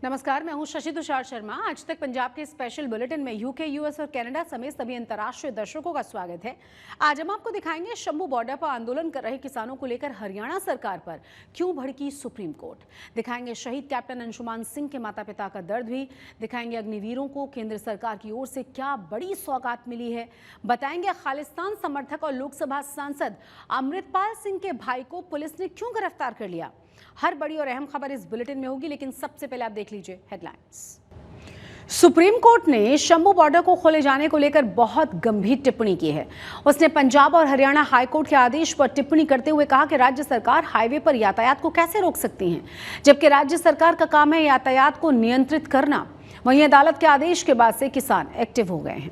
नमस्कार, मैं हूं शशि तुषार शर्मा। आज तक पंजाब के स्पेशल बुलेटिन में यूके, यूएस और कनाडा समेत सभी अंतर्राष्ट्रीय दर्शकों का स्वागत है। आज हम आपको दिखाएंगे शंभू बॉर्डर पर आंदोलन कर रहे किसानों को लेकर हरियाणा सरकार पर क्यों भड़की सुप्रीम कोर्ट। दिखाएंगे शहीद कैप्टन अंशुमान सिंह के माता पिता का दर्द भी। दिखाएंगे अग्निवीरों को केंद्र सरकार की ओर से क्या बड़ी सौगात मिली है। बताएंगे खालिस्तान समर्थक और लोकसभा सांसद अमृतपाल सिंह के भाई को पुलिस ने क्यों गिरफ्तार कर लिया। हर बड़ी और अहम खबर इस बुलेटिन में होगी, लेकिन सबसे पहले आप देख लीजिए हेडलाइंस। सुप्रीम कोर्ट ने शंभू बॉर्डर को खोले जाने को लेकर बहुत गंभीर टिप्पणी की है। उसने पंजाब और हरियाणा हाईकोर्ट के आदेश पर टिप्पणी करते हुए कहा कि राज्य सरकार हाईवे पर यातायात को कैसे रोक सकती है, जबकि राज्य सरकार का काम है यातायात को नियंत्रित करना। वहीं अदालत के आदेश के बाद से किसान एक्टिव हो गए हैं।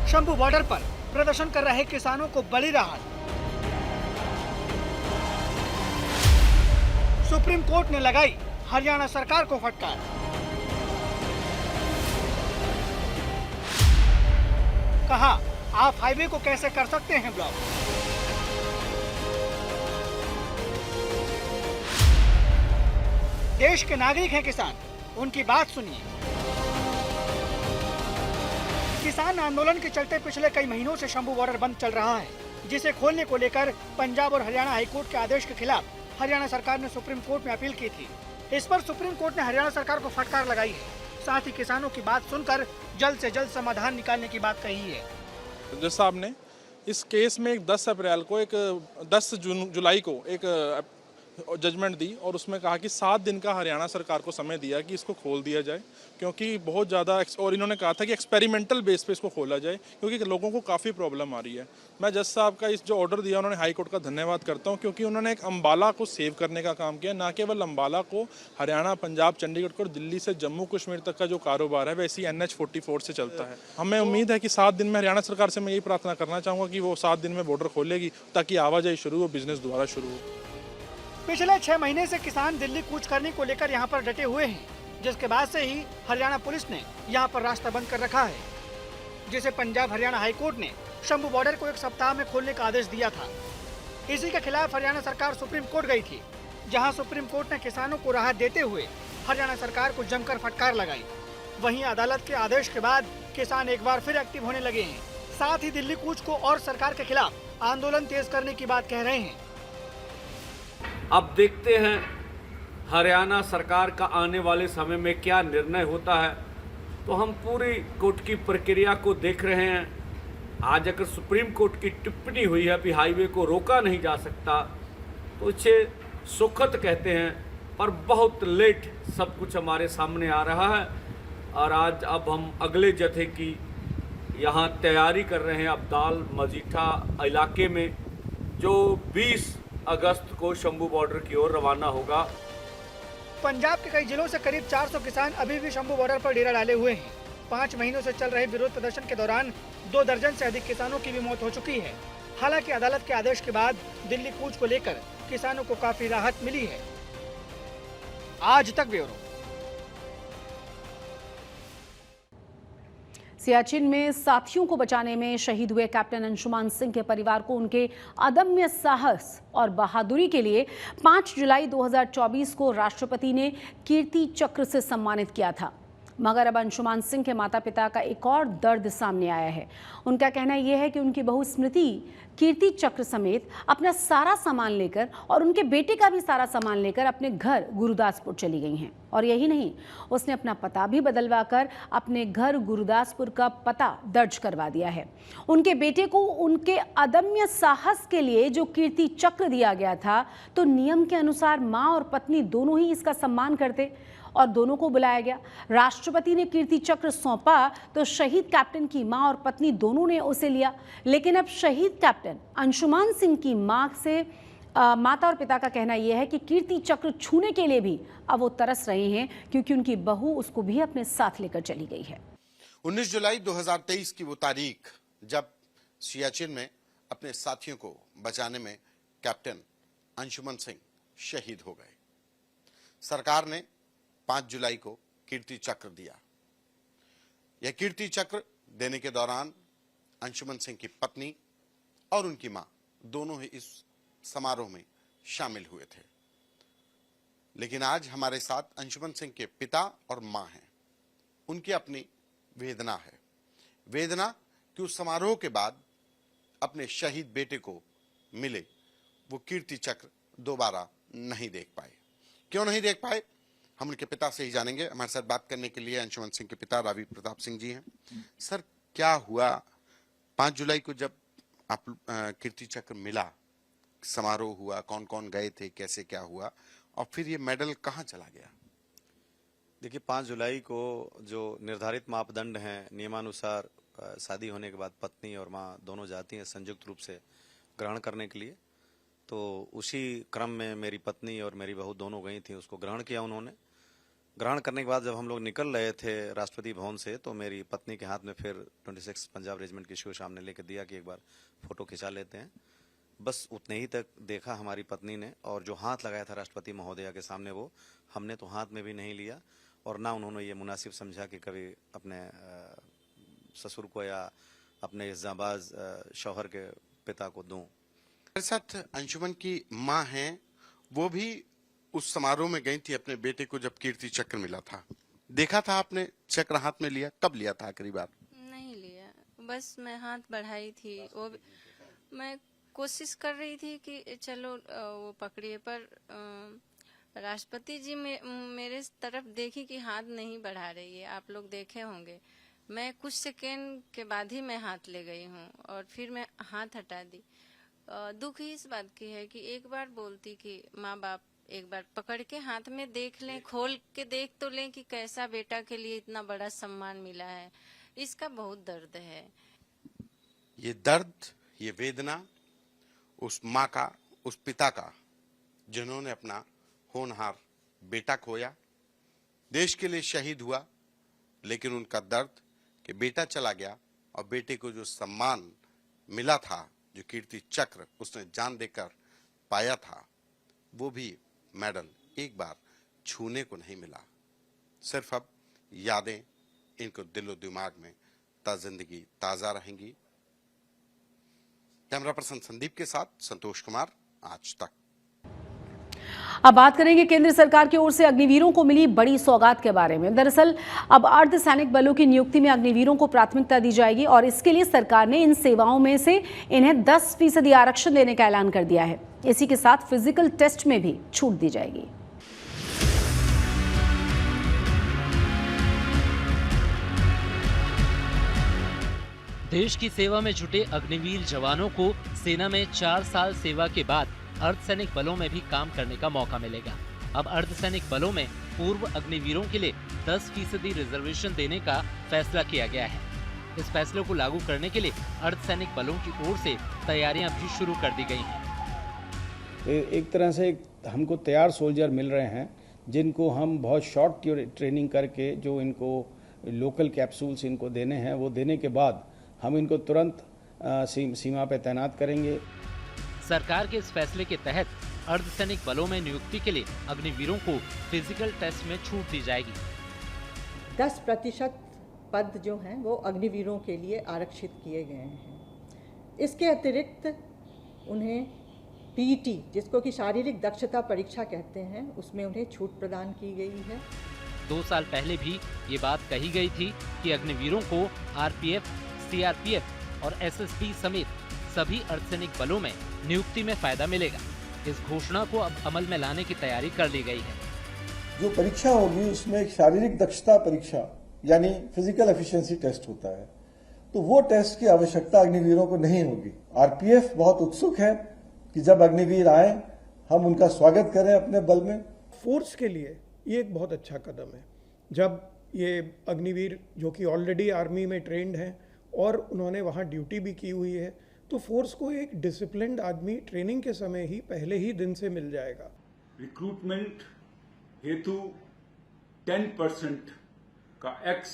शंभू बॉर्डर पर प्रदर्शन कर रहे किसानों को बड़ी राहत। सुप्रीम कोर्ट ने लगाई हरियाणा सरकार को फटकार। कहा, आप हाईवे को कैसे कर सकते हैं ब्लॉक। देश के नागरिक हैं किसान, उनकी बात सुनिए। किसान आंदोलन के चलते पिछले कई महीनों से शंभू बॉर्डर बंद चल रहा है, जिसे खोलने को लेकर पंजाब और हरियाणा हाईकोर्ट के आदेश के खिलाफ हरियाणा सरकार ने सुप्रीम कोर्ट में अपील की थी। इस पर सुप्रीम कोर्ट ने हरियाणा सरकार को फटकार लगाई है। साथ ही किसानों की बात सुनकर जल्द से जल्द समाधान निकालने की बात कही है। जज साहब ने इस केस में 10 जुलाई को एक जजमेंट दी और उसमें कहा कि 7 दिन का हरियाणा सरकार को समय दिया कि इसको खोल दिया जाए, क्योंकि बहुत ज़्यादा, और इन्होंने कहा था कि एक्सपेरिमेंटल बेस पे इसको खोला जाए क्योंकि लोगों को काफ़ी प्रॉब्लम आ रही है। मैं जज साहब का इस जो ऑर्डर दिया उन्होंने हाई कोर्ट का धन्यवाद करता हूँ, क्योंकि उन्होंने एक अम्बाला को सेव करने का काम किया। ना केवल अम्बाला को, हरियाणा, पंजाब, चंडीगढ़ को, दिल्ली से जम्मू कश्मीर तक का जो कारोबार है वैसे ही NH-44 से चलता है। हमें उम्मीद है कि 7 दिन में हरियाणा सरकार से मैं यही प्रार्थना करना चाहूँगा कि वो 7 दिन में बॉर्डर खोलेगी ताकि आवाजाही शुरू हो, बिजनेस दोबारा शुरू हो। पिछले 6 महीने से किसान दिल्ली कूच करने को लेकर यहाँ पर डटे हुए हैं, जिसके बाद से ही हरियाणा पुलिस ने यहाँ पर रास्ता बंद कर रखा है, जिसे पंजाब हरियाणा हाईकोर्ट ने शंभू बॉर्डर को 1 सप्ताह में खोलने का आदेश दिया था। इसी के खिलाफ हरियाणा सरकार सुप्रीम कोर्ट गई थी, जहाँ सुप्रीम कोर्ट ने किसानों को राहत देते हुए हरियाणा सरकार को जमकर फटकार लगाई। वहीं अदालत के आदेश के बाद किसान एक बार फिर एक्टिव होने लगे हैं। साथ ही दिल्ली कूच को और सरकार के खिलाफ आंदोलन तेज करने की बात कह रहे हैं। अब देखते हैं हरियाणा सरकार का आने वाले समय में क्या निर्णय होता है। तो हम पूरी कोर्ट की प्रक्रिया को देख रहे हैं। आज अगर सुप्रीम कोर्ट की टिप्पणी हुई है कि हाईवे को रोका नहीं जा सकता, तो इसे सुखद कहते हैं, पर बहुत लेट सब कुछ हमारे सामने आ रहा है। और आज अब हम अगले जत्थे की यहाँ तैयारी कर रहे हैं अब्दाल मजीठा इलाके में, जो 20 अगस्त को शंभू बॉर्डर की ओर रवाना होगा। पंजाब के कई जिलों से करीब 400 किसान अभी भी शंभू बॉर्डर पर डेरा डाले हुए हैं। 5 महीनों से चल रहे विरोध प्रदर्शन के दौरान 2 दर्जन से अधिक किसानों की भी मौत हो चुकी है। हालांकि अदालत के आदेश के बाद दिल्ली कूच को लेकर किसानों को काफी राहत मिली है। आज तक ब्यूरो। सियाचिन में साथियों को बचाने में शहीद हुए कैप्टन अंशुमान सिंह के परिवार को उनके अदम्य साहस और बहादुरी के लिए 5 जुलाई 2024 को राष्ट्रपति ने कीर्ति चक्र से सम्मानित किया था। मगर अब अंशुमान सिंह के माता पिता का एक और दर्द सामने आया है। उनका कहना यह है कि उनकी बहू स्मृति कीर्ति चक्र समेत अपना सारा सामान लेकर और उनके बेटे का भी सारा सामान लेकर अपने घर गुरुदासपुर चली गई हैं। और यही नहीं, उसने अपना पता भी बदलवा कर अपने घर गुरुदासपुर का पता दर्ज करवा दिया है। उनके बेटे को उनके अदम्य साहस के लिए जो कीर्ति चक्र दिया गया था, तो नियम के अनुसार माँ और पत्नी दोनों ही इसका सम्मान करते और दोनों को बुलाया गया। राष्ट्रपति ने कीर्ति चक्र सौंपा तो शहीद कैप्टन की मां और पत्नी दोनों ने उसे लिया। लेकिन अब शहीद कैप्टन अंशुमान सिंह की मां से माता और पिता का कहना यह है कि कीर्ति चक्र छूने के लिए भी अब वो तरस रहे हैं, क्योंकि उनकी बहू उसको भी अपने साथ लेकर चली गई है। 19 जुलाई 2023 की वो तारीख जब सियाचिन में अपने साथियों को बचाने में कैप्टन अंशुमान सिंह शहीद हो गए। सरकार ने 5 जुलाई को कीर्ति चक्र दिया। यह कीर्ति चक्र देने के दौरान अंशुमान सिंह की पत्नी और उनकी मां दोनों ही इस समारोह में शामिल हुए थे। लेकिन आज हमारे साथ अंशुमन सिंह के पिता और मां हैं। उनकी अपनी वेदना है, वेदना कि उस समारोह के बाद अपने शहीद बेटे को मिले वो कीर्ति चक्र दोबारा नहीं देख पाए। क्यों नहीं देख पाए, हम उनके पिता से ही जानेंगे। हमारे साथ बात करने के लिए अंशुमन सिंह के पिता रावी प्रताप सिंह जी हैं। सर, क्या हुआ 5 जुलाई को जब आप कीर्ति चक्र मिला, समारोह हुआ, कौन कौन गए थे, कैसे क्या हुआ, और फिर ये मेडल कहाँ चला गया? देखिए, 5 जुलाई को जो निर्धारित मापदंड हैं, नियमानुसार शादी होने के बाद पत्नी और मां दोनों जाती हैं संयुक्त रूप से ग्रहण करने के लिए। तो उसी क्रम में मेरी पत्नी और मेरी बहू दोनों गई थी, उसको ग्रहण किया उन्होंने। ग्रहण करने के बाद जब हम लोग निकल रहे थे राष्ट्रपति भवन से, तो मेरी पत्नी के हाथ में फिर 26 पंजाब रेजिमेंट की शो सामने लेकर दिया कि एक बार फोटो खिंचा लेते हैं। बस उतने ही तक देखा हमारी पत्नी ने, और जो हाथ लगाया था राष्ट्रपति महोदया के सामने वो हमने तो हाथ में भी नहीं लिया, और ना उन्होंने ये मुनासिब समझा कि कभी अपने ससुर को या अपने इस जाबाज शौहर के पिता को दूं। मेरे साथ अंशुमन की मां हैं, वो भी उस समारोह में गई थी अपने बेटे को जब कीर्ति चक्र मिला था। देखा था आपने चक्र हाथ में लिया? कब लिया था आखिरी बार? नहीं लिया, बस मैं हाथ बढ़ाई थी। वो मैं कोशिश कर रही थी कि चलो वो पकड़िए, पर राष्ट्रपति जी मेरे तरफ देखी कि हाथ नहीं बढ़ा रही है। आप लोग देखे होंगे, मैं कुछ सेकेंड के बाद ही मैं हाथ ले गई हूँ और फिर मैं हाथ हटा दी। दुख ही इस बात की है कि एक बार बोलती कि माँ बाप एक बार पकड़ के हाथ में देख लें, खोल के देख तो लें कि कैसा बेटा के लिए इतना बड़ा सम्मान मिला है। इसका बहुत दर्द है। ये दर्द, ये वेदना उस माँ का, उस पिता का जिन्होंने अपना होनहार बेटा खोया, देश के लिए शहीद हुआ, लेकिन उनका दर्द कि बेटा चला गया और बेटे को जो सम्मान मिला था, जो कीर्ति चक्र उसने जान देकर पाया था, वो भी मेडल एक बार छूने को नहीं मिला। सिर्फ अब यादें इनको दिलो दिमाग में जिंदगी ताजा रहेंगी। कैमरा पर्सन संदीप के साथ संतोष कुमार, आज तक। अब बात करेंगे केंद्र सरकार की ओर से अग्निवीरों को मिली बड़ी सौगात के बारे में। दरअसल अब अर्धसैनिक बलों की नियुक्ति में अग्निवीरों को प्राथमिकता दी जाएगी और इसके लिए सरकार ने इन सेवाओं में से इन्हें 10% आरक्षण देने का ऐलान कर दिया है। इसी के साथ फिजिकल टेस्ट में भी छूट दी जाएगी। देश की सेवा में जुटे अग्निवीर जवानों को सेना में 4 साल सेवा के बाद अर्धसैनिक बलों में भी काम करने का मौका मिलेगा। अब अर्धसैनिक बलों में पूर्व अग्निवीरों के लिए 10% रिजर्वेशन देने का फैसला किया गया है। इस फैसले को लागू करने के लिए अर्धसैनिक बलों की ओर से तैयारियां भी शुरू कर दी गई हैं। एक तरह से हमको तैयार सोल्जर मिल रहे हैं, जिनको हम बहुत शॉर्ट ट्रेनिंग करके जो इनको लोकल कैप्सूल्स इनको देने हैं, वो देने के बाद हम इनको तुरंत सीमा पे तैनात करेंगे। सरकार के इस फैसले के तहत अर्धसैनिक बलों में नियुक्ति के लिए अग्निवीरों को फिजिकल टेस्ट में छूट दी जाएगी। 10% पद जो हैं वो अग्निवीरों के लिए आरक्षित किए गए हैं। इसके अतिरिक्त उन्हें पीटी, जिसको कि शारीरिक दक्षता परीक्षा कहते हैं, उसमें उन्हें छूट प्रदान की गई है। 2 साल पहले भी ये बात कही गई थी कि अग्निवीरों को आरपीएफ, सीआरपीएफ और एसएसबी समेत सभी अर्धसैनिक बलों में नियुक्ति में फायदा मिलेगा। इस घोषणा को अब अमल में लाने की तैयारी कर ली गई है। जो परीक्षा होगी उसमें एक शारीरिक दक्षता परीक्षा यानी फिजिकल एफिशिएंसी टेस्ट होता है, तो वो टेस्ट की आवश्यकता अग्निवीरों को नहीं होगी। आरपीएफ बहुत उत्सुक है कि जब अग्निवीर आए हम उनका स्वागत करें अपने बल में। फोर्स के लिए ये एक बहुत अच्छा कदम है। जब ये अग्निवीर जो कि ऑलरेडी आर्मी में ट्रेंड हैं और उन्होंने वहाँ ड्यूटी भी की हुई है, तो फोर्स को एक डिसिप्लिन्ड आदमी ट्रेनिंग के समय ही पहले ही दिन से मिल जाएगा। रिक्रूटमेंट हेतु 10% का एक्स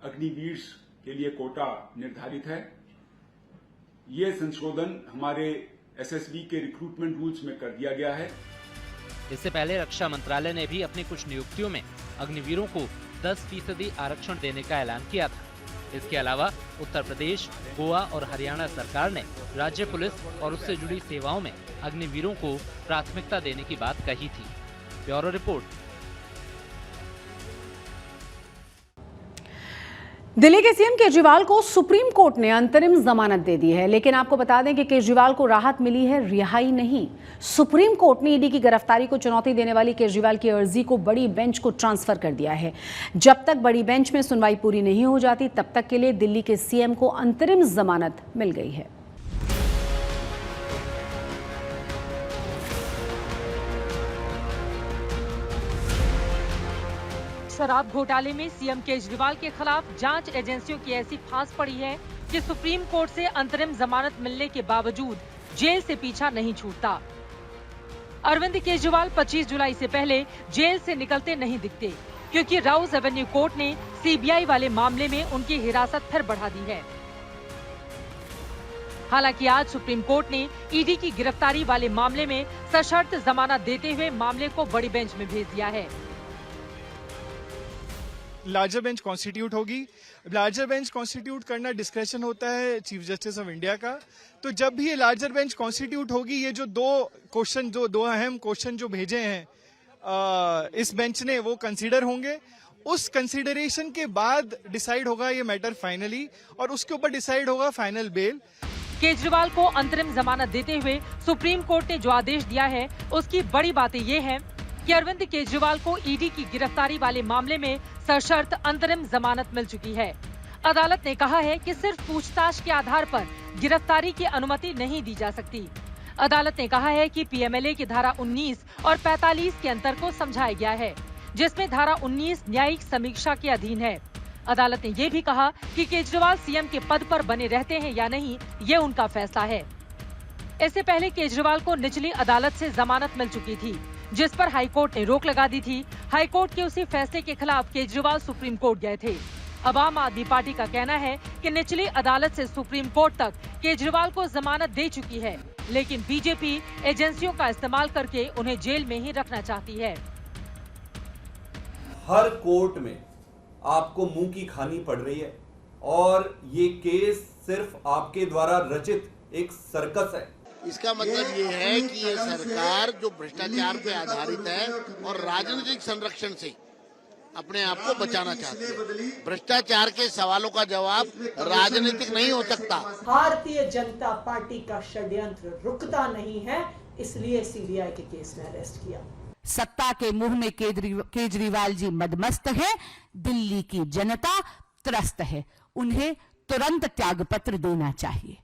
अग्निवीर के लिए कोटा निर्धारित है। ये संशोधन हमारे एसएसबी के रिक्रूटमेंट रूल्स में कर दिया गया है। इससे पहले रक्षा मंत्रालय ने भी अपनी कुछ नियुक्तियों में अग्निवीरों को 10% आरक्षण देने का ऐलान किया था। इसके अलावा उत्तर प्रदेश, गोवा और हरियाणा सरकार ने राज्य पुलिस और उससे जुड़ी सेवाओं में अग्निवीरों को प्राथमिकता देने की बात कही थी। Bureau report. दिल्ली के सीएम केजरीवाल को सुप्रीम कोर्ट ने अंतरिम जमानत दे दी है, लेकिन आपको बता दें कि केजरीवाल को राहत मिली है, रिहाई नहीं। सुप्रीम कोर्ट ने ईडी की गिरफ्तारी को चुनौती देने वाली केजरीवाल की अर्जी को बड़ी बेंच को ट्रांसफर कर दिया है। जब तक बड़ी बेंच में सुनवाई पूरी नहीं हो जाती, तब तक के लिए दिल्ली के सीएम को अंतरिम जमानत मिल गई है। शराब घोटाले में सीएम केजरीवाल के खिलाफ जांच एजेंसियों की ऐसी फांस पड़ी है कि सुप्रीम कोर्ट से अंतरिम जमानत मिलने के बावजूद जेल से पीछा नहीं छूटता। अरविंद केजरीवाल 25 जुलाई से पहले जेल से निकलते नहीं दिखते, क्योंकि राउस एवेन्यू कोर्ट ने सीबीआई वाले मामले में उनकी हिरासत फिर बढ़ा दी है। हालांकि आज सुप्रीम कोर्ट ने ईडी की गिरफ्तारी वाले मामले में सशर्त जमानत देते हुए मामले को बड़ी बेंच में भेज दिया है। लार्जर बेंच कॉन्स्टिट्यूट होगी। लार्जर बेंच कॉन्स्टिट्यूट करना डिस्क्रेशन होता है चीफ जस्टिस ऑफ इंडिया का। तो जब भी ये लार्जर बेंच कॉन्स्टिट्यूट होगी, ये जो दो अहम क्वेश्चन जो भेजे हैं इस बेंच ने, वो कंसीडर होंगे। उस कंसीडरेशन के बाद डिसाइड होगा ये मैटर फाइनली, और उसके ऊपर डिसाइड होगा फाइनल बेल। केजरीवाल को अंतरिम जमानत देते हुए सुप्रीम कोर्ट ने जो आदेश दिया है, उसकी बड़ी बातें ये है कि अरविंद केजरीवाल को ईडी की गिरफ्तारी वाले मामले में सशर्त अंतरिम जमानत मिल चुकी है। अदालत ने कहा है कि सिर्फ पूछताछ के आधार पर गिरफ्तारी की अनुमति नहीं दी जा सकती। अदालत ने कहा है कि पीएमएलए की धारा 19 और 45 के अंतर को समझाया गया है, जिसमें धारा 19 न्यायिक समीक्षा के अधीन है। अदालत ने ये भी कहा कि केजरीवाल सीएम के पद पर बने रहते हैं या नहीं, ये उनका फैसला है। इससे पहले केजरीवाल को निचली अदालत से जमानत मिल चुकी थी, जिस पर हाईकोर्ट ने रोक लगा दी थी। हाईकोर्ट के उसी फैसले के खिलाफ केजरीवाल सुप्रीम कोर्ट गए थे। अब आम आदमी पार्टी का कहना है कि निचली अदालत से सुप्रीम कोर्ट तक केजरीवाल को जमानत दे चुकी है, लेकिन बीजेपी एजेंसियों का इस्तेमाल करके उन्हें जेल में ही रखना चाहती है। हर कोर्ट में आपको मुंह की खानी पड़ रही है, और ये केस सिर्फ आपके द्वारा रचित एक सर्कस है। इसका मतलब ये है कि ये सरकार जो भ्रष्टाचार पे आधारित है और राजनीतिक संरक्षण से अपने आप को बचाना चाहती है। भ्रष्टाचार के सवालों का जवाब राजनीतिक नहीं हो सकता। भारतीय जनता पार्टी का षड्यंत्र रुकता नहीं है, इसलिए सीबीआई के केस में अरेस्ट किया। सत्ता के मुंह में केजरीवाल जी मदमस्त है, दिल्ली की जनता त्रस्त है, उन्हें तुरंत त्यागपत्र देना चाहिए।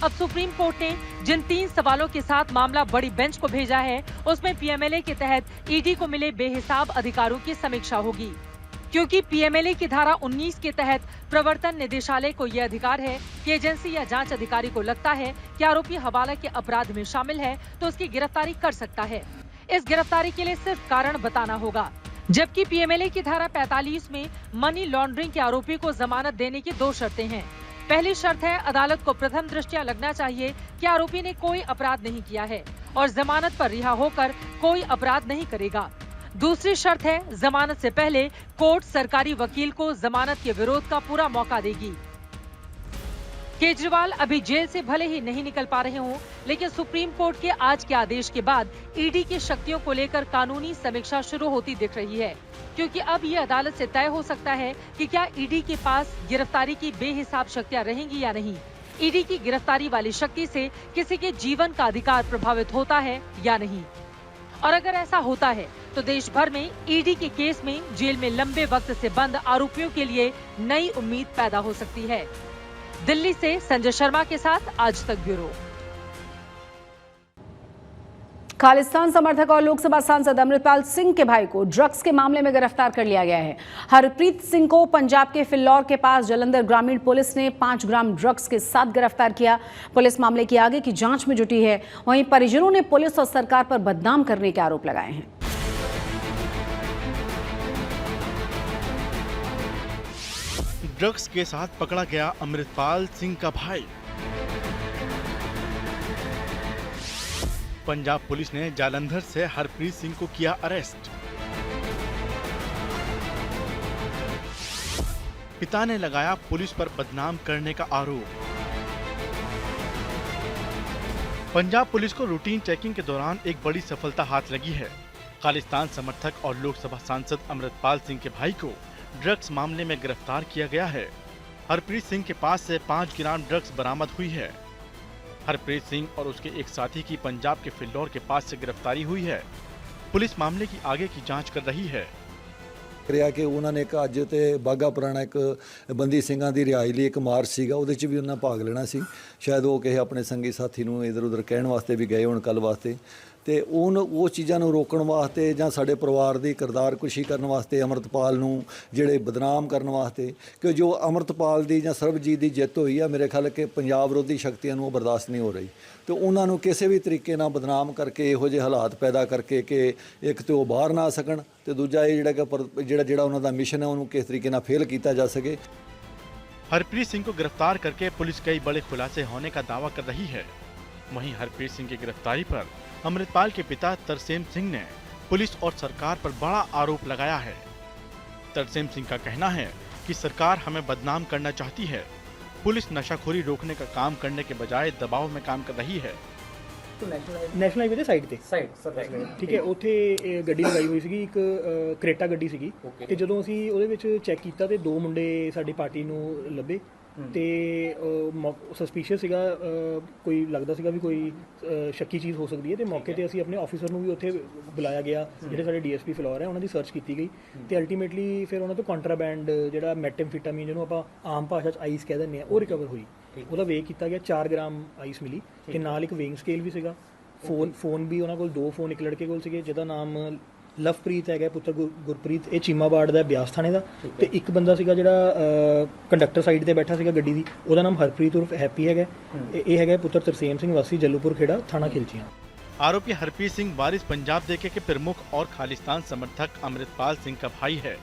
अब सुप्रीम कोर्ट ने जिन 3 सवालों के साथ मामला बड़ी बेंच को भेजा है, उसमें पीएमएलए के तहत ईडी को मिले बेहिसाब अधिकारों की समीक्षा होगी, क्योंकि पीएमएलए की धारा 19 के तहत प्रवर्तन निदेशालय को यह अधिकार है कि एजेंसी या जांच अधिकारी को लगता है कि आरोपी हवाला के अपराध में शामिल है, तो उसकी गिरफ्तारी कर सकता है। इस गिरफ्तारी के लिए सिर्फ कारण बताना होगा, जबकि पीएमएलए की धारा 45 में मनी लॉन्ड्रिंग के आरोपी को जमानत देने की 2 शर्तें हैं। पहली शर्त है, अदालत को प्रथम दृष्टया लगना चाहिए कि आरोपी ने कोई अपराध नहीं किया है और जमानत पर रिहा होकर कोई अपराध नहीं करेगा। दूसरी शर्त है, जमानत से पहले कोर्ट सरकारी वकील को जमानत के विरोध का पूरा मौका देगी। केजरीवाल अभी जेल से भले ही नहीं निकल पा रहे हों, लेकिन सुप्रीम कोर्ट के आज के आदेश के बाद ईडी की शक्तियों को लेकर कानूनी समीक्षा शुरू होती दिख रही है, क्योंकि अब ये अदालत से तय हो सकता है कि क्या ईडी के पास गिरफ्तारी की बेहिसाब शक्तियां रहेंगी या नहीं। ईडी की गिरफ्तारी वाली शक्ति से किसी के जीवन का अधिकार प्रभावित होता है या नहीं, और अगर ऐसा होता है तो देश भर में ईडी के केस में जेल में लंबे वक्त से बंद आरोपियों के लिए नई उम्मीद पैदा हो सकती है। दिल्ली से संजय शर्मा के साथ आज तक ब्यूरो। खालिस्तान समर्थक और लोकसभा सांसद अमृतपाल सिंह के भाई को ड्रग्स के मामले में गिरफ्तार कर लिया गया है। हरप्रीत सिंह को पंजाब के फिल्लौर के पास जलंधर ग्रामीण पुलिस ने 5 ग्राम ड्रग्स के साथ गिरफ्तार किया। पुलिस मामले की आगे की जांच में जुटी है। वहीं परिजनों ने पुलिस और सरकार पर बदनाम करने के आरोप लगाए हैं। ड्रग्स के साथ पकड़ा गया अमृतपाल सिंह का भाई। पंजाब पुलिस ने जालंधर से हरप्रीत सिंह को किया अरेस्ट। पिता ने लगाया पुलिस पर बदनाम करने का आरोप। पंजाब पुलिस को रूटीन चेकिंग के दौरान एक बड़ी सफलता हाथ लगी है। खालिस्तान समर्थक और लोकसभा सांसद अमृतपाल सिंह के भाई को ड्रग्स मामले में गिरफ्तार किया गया है। हरप्रीत सिंह के पास से 5 ग्राम ड्रग्स बरामद हुई है। हरप्रीत सिंह और उसके एक साथी की पंजाब के फिल्लौर के पास से गिरफ्तारी हुई है। पुलिस मामले की आगे की जांच कर रही है। ਰਿਹਾ ਕਿ ਉਹਨਾਂ ਨੇ ਇੱਕ ਅੱਜ ਤੇ ਬਾਗਾ ਪੁਰਾਣਾ ਇੱਕ ਬੰਦੀ ਸਿੰਘਾਂ ਦੀ ਰਿਹਾਈ ਲਈ ਇੱਕ ਮਾਰਚ ਸੀਗਾ, ਉਹਦੇ 'ਚ ਵੀ ਉਹਨਾਂ ਭਾਗ ਲੈਣਾ ਸੀ। ਸ਼ਾਇਦ ਉਹ ਕਿਸੇ ਆਪਣੇ ਸੰਗੀ ਸਾਥੀ ਨੂੰ ਇਧਰ ਉਧਰ ਕਹਿਣ ਵਾਸਤੇ ਵੀ ਗਏ ਹੋਣ ਕੱਲ ਵਾਸਤੇ, ਤੇ ਉਹ ਚੀਜ਼ਾਂ ਨੂੰ ਰੋਕਣ ਵਾਸਤੇ ਜਾਂ ਸਾਡੇ ਪਰਿਵਾਰ ਦੀ ਕਿਰਦਾਰ ਕੁਸ਼ੀ ਕਰਨ ਵਾਸਤੇ ਅਮਰਤਪਾਲ ਨੂੰ ਜਿਹੜੇ ਬਦਨਾਮ ਕਰਨ ਵਾਸਤੇ, ਕਿ ਜੋ ਅਮਰਤਪਾਲ ਦੀ ਜਾਂ ਸਰਬਜੀਤ ਦੀ ਜਿੱਤ ਹੋਈ ਆ, ਮੇਰੇ ਖਿਆਲ ਕਿ ਪੰਜਾਬ ਵਿਰੋਧੀ ਸ਼ਕਤੀਆਂ ਨੂੰ ਉਹ ਬਰਦਾਸ਼ਤ ਨਹੀਂ ਹੋ ਰਹੀ, ਤੇ ਉਹਨਾਂ ਨੂੰ ਕਿਸੇ ਵੀ ਤਰੀਕੇ ਨਾਲ ਬਦਨਾਮ ਕਰਕੇ ਇਹੋ ਜਿਹੇ ਹਾਲਾਤ ਪੈਦਾ ਕਰਕੇ ਕਿ ਇੱਕ ਤੇ ਉਹ ਬਾਹਰ ਨਾ ਆ ਸਕਣ, ਤੇ ਦੂਜਾ ਇਹ ਜਿਹੜਾ ਉਹਨਾਂ ਦਾ ਮਿਸ਼ਨ ਹੈ ਉਹਨੂੰ ਕਿਸ ਤਰੀਕੇ ਨਾਲ ਫੇਲ ਕੀਤਾ ਜਾ ਸਕੇ। हरप्रीत सिंह को गिरफ्तार करके पुलिस कई बड़े खुलासे होने का दावा कर रही है। वहीं हरप्रीत सिंह की गिरफ्तारी पर अमृतपाल के पिता तरसेम सिंह ने पुलिस और सरकार पर बड़ा आरोप लगाया है। तरसेम सिंह का कहना है कि सरकार हमें बदनाम करना चाहती है। पुलिस नशाखोरी रोकने का काम करने के बजाय दबाव में काम कर रही है। ਨੈਸ਼ਨਲ ਹਾਈਵੇ ਦੇ ਸਾਈਡ ਤੇ ਠੀਕ ਹੈ, ਉੱਥੇ ਗੱਡੀ ਲਗਾਈ ਹੋਈ ਸੀਗੀ, ਇੱਕ ਕਰੇਟਾ ਗੱਡੀ ਸੀਗੀ, ਤੇ ਜਦੋਂ ਅਸੀਂ ਉਹਦੇ ਵਿੱਚ ਚੈੱਕ ਕੀਤਾ ਤੇ 2 ਮੁੰਡੇ ਸਾਡੀ ਪਾਰਟੀ ਨੂੰ ਲੱਭੇ, ਤੇ ਸਸਪੀਸ਼ੀਅਸ ਸੀਗਾ, ਕੋਈ ਲੱਗਦਾ ਸੀਗਾ ਵੀ ਕੋਈ ਸ਼ੱਕੀ ਚੀਜ਼ ਹੋ ਸਕਦੀ ਹੈ, ਤੇ ਮੌਕੇ ਤੇ ਅਸੀਂ ਆਪਣੇ ਆਫੀਸਰ ਨੂੰ ਵੀ ਉੱਥੇ ਬੁਲਾਇਆ ਗਿਆ, ਜਿਹੜੇ ਸਾਡੇ ਡੀਐਸਪੀ ਫਿਲੌਰ ਹੈ, ਉਹਨਾਂ ਦੀ ਸਰਚ ਕੀਤੀ ਗਈ, ਤੇ ਅਲਟੀਮੇਟਲੀ ਫਿਰ ਉਹਨਾਂ ਤੋਂ ਕੰਟਰਾਬੈਂਡ ਜਿਹੜਾ ਮੈਟੈਮਫੀਟਾਮੀਨ ਜਿਹਨੂੰ ਆਪਾਂ ਆਮ ਭਾਸ਼ਾ 'ਚ ਆਈਸ ਕਹਿ ਦਿੰਦੇ ਆ, ਉਹ ਰਿਕਵਰ ਹੋਈ। ਉਹਦਾ ਵੇਖ ਕੀਤਾ ਗਿਆ, 4 ਗ੍ਰਾਮ ਆਈਸ ਮਿਲੀ, ਤੇ ਨਾਲ ਇੱਕ ਵੇਇੰਗ ਸਕੇਲ ਵੀ ਸੀਗਾ। ਫੋਨ ਵੀ ਉਹਨਾਂ ਕੋਲ 2 ਫੋਨ ਇੱਕ ਲੜਕੇ ਕੋਲ ਸੀਗੇ ਜਿਹਦਾ ਨਾਮ ਲਵਪ੍ਰੀਤ ਹੈਗਾ, ਪੁੱਤਰ ਗੁਰਪ੍ਰੀਤ, ਇਹ ਚੀਮਾਬਾੜ ਦਾ, ਬਿਆਸ ਥਾਣੇ ਦਾ, ਤੇ ਇੱਕ ਬੰਦਾ ਸੀਗਾ ਜਿਹੜਾ ਕੰਡਕਟਰ ਸਾਈਡ ਤੇ ਬੈਠਾ ਸੀਗਾ ਗੱਡੀ ਦੀ, ਉਹਦਾ ਨਾਮ ਹਰਪ੍ਰੀਤ ਉਰਫ ਹੈਪੀ ਹੈਗਾ। ਇਹ ਹੈਗਾ ਪੁੱਤਰ ਤਰਸੇਮ ਸਿੰਘ ਵਾਸੀ ਜੱਲੂਪੁਰ खेड़ा थाना खिलचियां। आरोपी हरप्रीत सिंह वारिस पंजाब देके के प्रमुख और खालिस्तान समर्थक अमृतपाल सिंह का भाई है।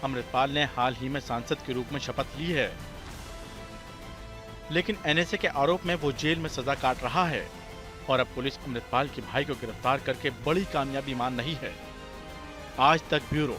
अमृतपाल ने हाल ही में सांसद के रूप में शपथ ली है, लेकिन एनएसए के आरोप में वो जेल में सजा काट रहा है और अब पुलिस अमृतपाल के भाई को गिरफ्तार करके बड़ी कामयाबी मान रही है। आज तक ब्यूरो।